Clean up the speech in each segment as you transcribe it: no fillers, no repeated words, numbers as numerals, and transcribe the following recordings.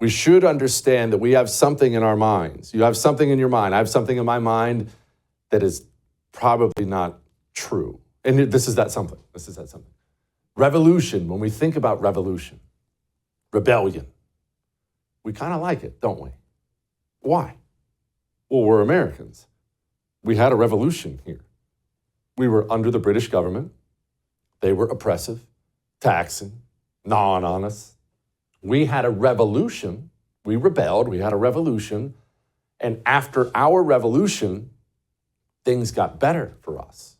We should understand that we have something in our minds. You have something in your mind. I have something in my mind that is probably not true. And this is that something. This is that something. Revolution, when we think about revolution, rebellion, we kind of like it, don't we? Why? Well, we're Americans. We had a revolution here. We were under the British government. They were oppressive, taxing, gnawing on us. We had a revolution. We rebelled. We had a revolution. And after our revolution, things got better for us.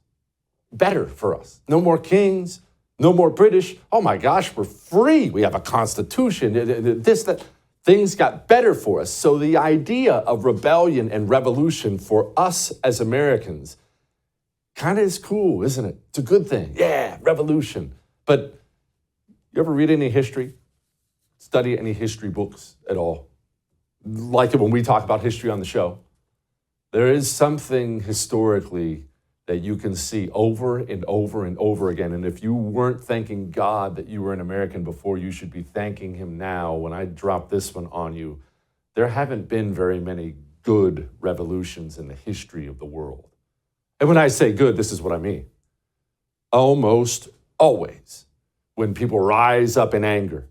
Better for us. No more kings, no more British. Oh my gosh, we're free. We have a constitution. This, that. Things got better for us. So the idea of rebellion and revolution for us as Americans kind of is cool, isn't it? It's a good thing. Yeah, revolution. But you ever read any history? Study any history books at all? Like it when we talk about history on the show. There is something historically that you can see over and over and over again. And if you weren't thanking God that you were an American before, you should be thanking him now. When I drop this one on you, there haven't been very many good revolutions in the history of the world. And when I say good, this is what I mean. Almost always, when people rise up in anger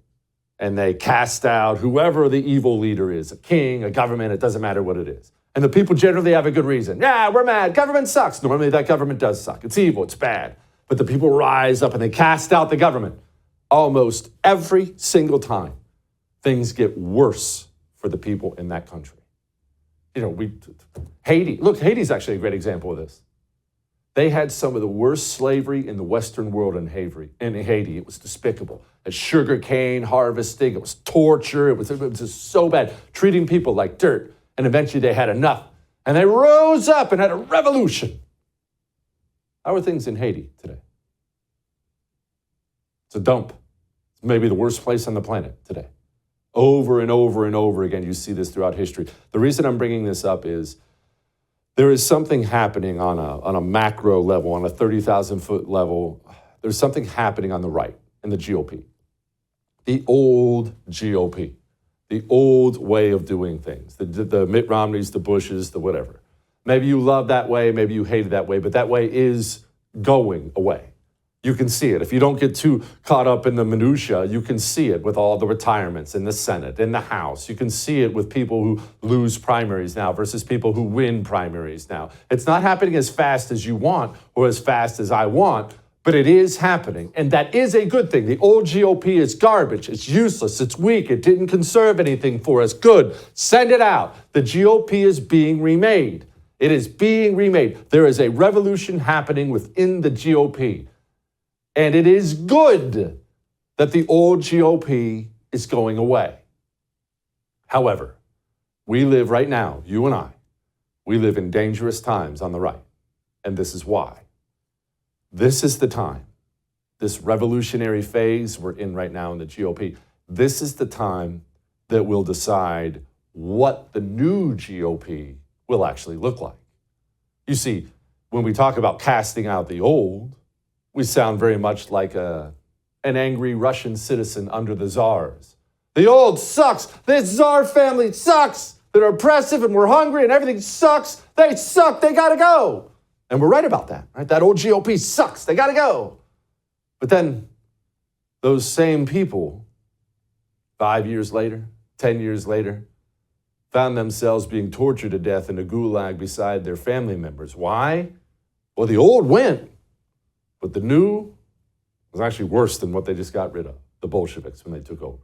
and they cast out whoever the evil leader is, a king, a government, it doesn't matter what it is. And the people generally have a good reason. Yeah, we're mad. Government sucks. Normally that government does suck. It's evil. It's bad. But the people rise up and they cast out the government. Almost every single time, things get worse for the people in that country. You know, Haiti. Look, Haiti's actually a great example of this. They had some of the worst slavery in the Western world in Haiti. It was despicable. A sugar cane harvesting. It was torture. It was just so bad. Treating people like dirt. And eventually they had enough. And they rose up and had a revolution. How are things in Haiti today? It's a dump. It's maybe the worst place on the planet today. Over and over and over again, you see this throughout history. The reason I'm bringing this up is there is something happening on a macro level, on a 30,000-foot level. There's something happening on the right in the GOP. The old GOP. The old way of doing things, the Mitt Romneys, the Bushes, the whatever. Maybe you love that way, maybe you hate it that way, but that way is going away. You can see it. If you don't get too caught up in the minutia, you can see it with all the retirements in the Senate, in the House. You can see it with people who lose primaries now versus people who win primaries now. It's not happening as fast as you want or as fast as I want, but it is happening, and that is a good thing. The old GOP is garbage. It's useless. It's weak. It didn't conserve anything for us. Good. Send it out. The GOP is being remade. It is being remade. There is a revolution happening within the GOP, and it is good that the old GOP is going away. However, we live right now, you and I, we live in dangerous times on the right, and this is why. This is the time, this revolutionary phase we're in right now in the GOP, this is the time that will decide what the new GOP will actually look like. You see, when we talk about casting out the old, we sound very much like an angry Russian citizen under the czars. The old sucks. This czar family sucks. They're oppressive and we're hungry and everything sucks. They suck. They got to go. And we're right about that, right? That old GOP sucks. They got to go. But then those same people, 5 years later, 10 years later, found themselves being tortured to death in a gulag beside their family members. Why? Well, the old went, but the new was actually worse than what they just got rid of, the Bolsheviks, when they took over.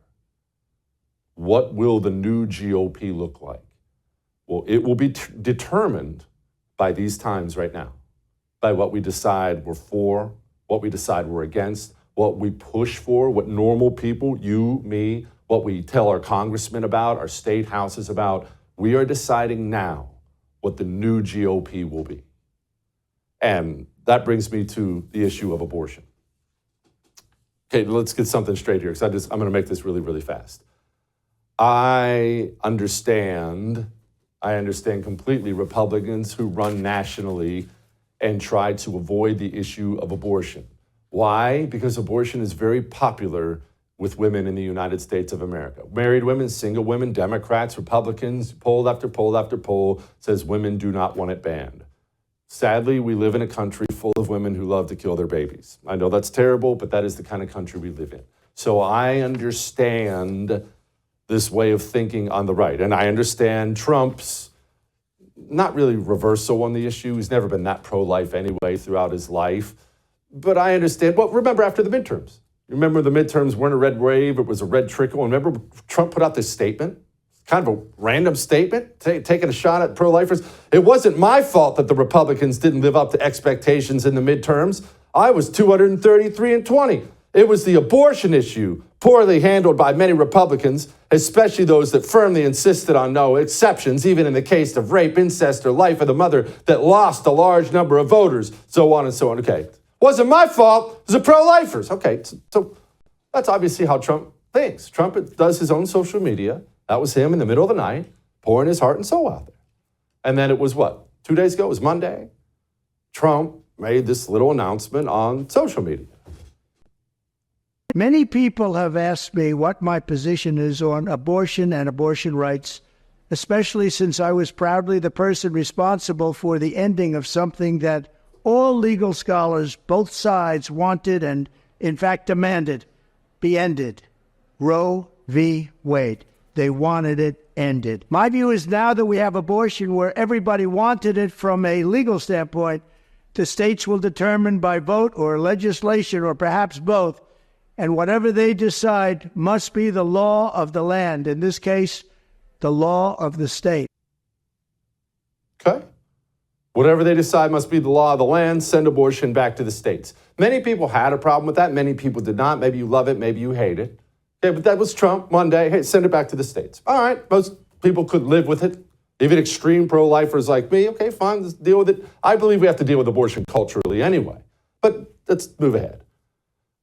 What will the new GOP look like? Well, it will be determined by these times right now, by what we decide we're for, what we decide we're against, what we push for, what normal people, you, me, what we tell our congressmen about, our state houses about. We are deciding now what the new GOP will be. And that brings me to the issue of abortion. Okay, let's get something straight here, because I'm going to make this really, really fast. I understand completely Republicans who run nationally and try to avoid the issue of abortion. Why? Because abortion is very popular with women in the United States of America. Married women, single women, Democrats, Republicans, poll after poll after poll says women do not want it banned. Sadly, we live in a country full of women who love to kill their babies. I know that's terrible, but that is the kind of country we live in. So I understand this way of thinking on the right. And I understand Trump's not really reversal on the issue. He's never been that pro-life anyway throughout his life. But I understand. Well, remember after the midterms. Remember the midterms weren't a red wave, it was a red trickle. And remember Trump put out this statement? Kind of a random statement, taking a shot at pro-lifers. It wasn't my fault that the Republicans didn't live up to expectations in the midterms. I was 233-20. It was the abortion issue, poorly handled by many Republicans, especially those that firmly insisted on no exceptions, even in the case of rape, incest, or life of the mother, that lost a large number of voters, so on and so on. Okay, wasn't my fault, it was the pro-lifers. Okay, so that's obviously how Trump thinks. Trump does his own social media. That was him in the middle of the night, pouring his heart and soul out there. And then it was what? 2 days ago, it was Monday. Trump made this little announcement on social media. Many people have asked me what my position is on abortion and abortion rights, especially since I was proudly the person responsible for the ending of something that all legal scholars, both sides, wanted and, in fact, demanded be ended. Roe v. Wade. They wanted it ended. My view is now that we have abortion where everybody wanted it from a legal standpoint, the states will determine by vote or legislation or perhaps both, and whatever they decide must be the law of the land, in this case, the law of the state. Okay. Whatever they decide must be the law of the land, send abortion back to the states. Many people had a problem with that. Many people did not. Maybe you love it, maybe you hate it. Okay, but that was Trump Monday. Hey, send it back to the states. All right, most people could live with it. Even extreme pro-lifers like me, okay, fine, let's deal with it. I believe we have to deal with abortion culturally anyway. But let's move ahead.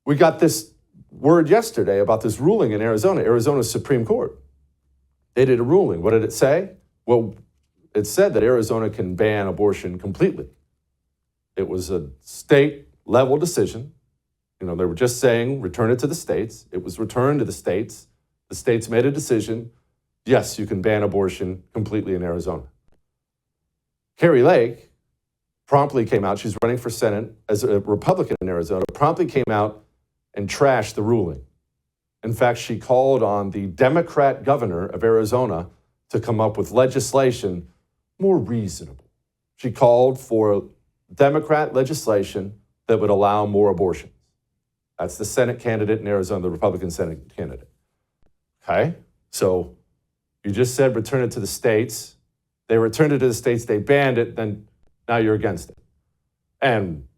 We got this word yesterday about this ruling in Arizona, Arizona's Supreme Court. They did a ruling. What did it say? Well, it said that Arizona can ban abortion completely. It was a state-level decision. You know, they were just saying, return it to the states. It was returned to the states. The states made a decision. Yes, you can ban abortion completely in Arizona. Kari Lake promptly came out. She's running for Senate as a Republican in Arizona, promptly came out and trashed the ruling. In fact, she called on the Democrat governor of Arizona to come up with legislation more reasonable. She called for Democrat legislation that would allow more abortions. That's the Senate candidate in Arizona, the Republican Senate candidate. Okay, so you just said return it to the states. They returned it to the states, they banned it, then now you're against it. And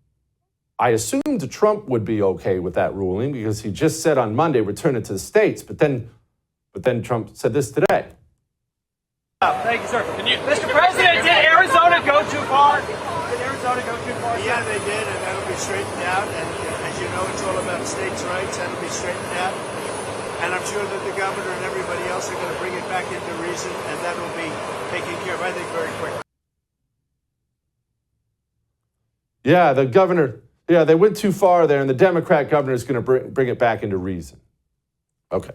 I assumed Trump would be okay with that ruling because he just said on Monday, return it to the states, but then Trump said this today. Thank you, sir. Mr. President, did Arizona go too far? Did Arizona go too far? Yeah, they did, and that'll be straightened out. And as you know, it's all about states' rights. That'll be straightened out. And I'm sure that the governor and everybody else are going to bring it back into reason, and that will be taken care of, I think, very quickly. Yeah, the governor, they went too far there, and the Democrat governor is going to bring it back into reason. Okay.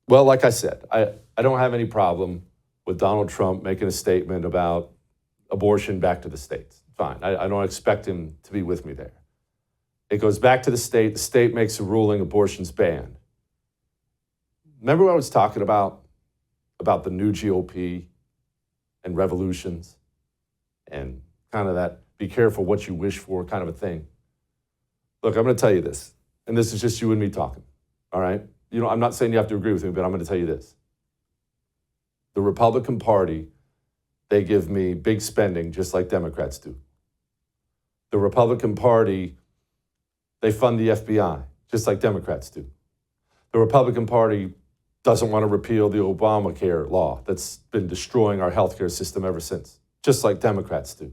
Well, like I said, I don't have any problem with Donald Trump making a statement about abortion back to the states. Fine. I don't expect him to be with me there. It goes back to the state makes a ruling, abortion's banned. Remember what I was talking about the new GOP and revolutions and kind of that be careful what you wish for kind of a thing. Look, I'm going to tell you this, and this is just you and me talking, all right? You know, I'm not saying you have to agree with me, but I'm going to tell you this. The Republican Party, they give me big spending just like Democrats do. The Republican Party, they fund the FBI just like Democrats do. The Republican Party doesn't want to repeal the Obamacare law that's been destroying our healthcare system ever since, just like Democrats do.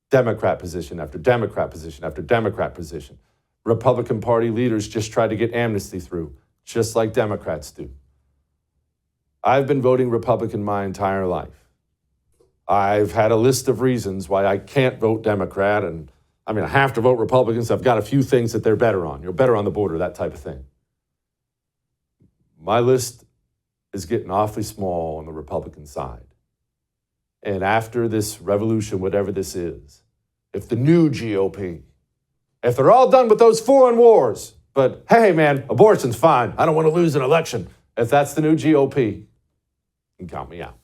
Democrat position after Democrat position after Democrat position. Republican Party leaders just try to get amnesty through, just like Democrats do. I've been voting Republican my entire life. I've had a list of reasons why I can't vote Democrat, and I have to vote Republicans. I've got a few things that they're better on. You're better on the border, that type of thing. my list is getting awfully small on the Republican side. And after this revolution, whatever this is, if the new GOP, if they're all done with those foreign wars, but hey, man, abortion's fine. I don't want to lose an election. If that's the new GOP, you can count me out.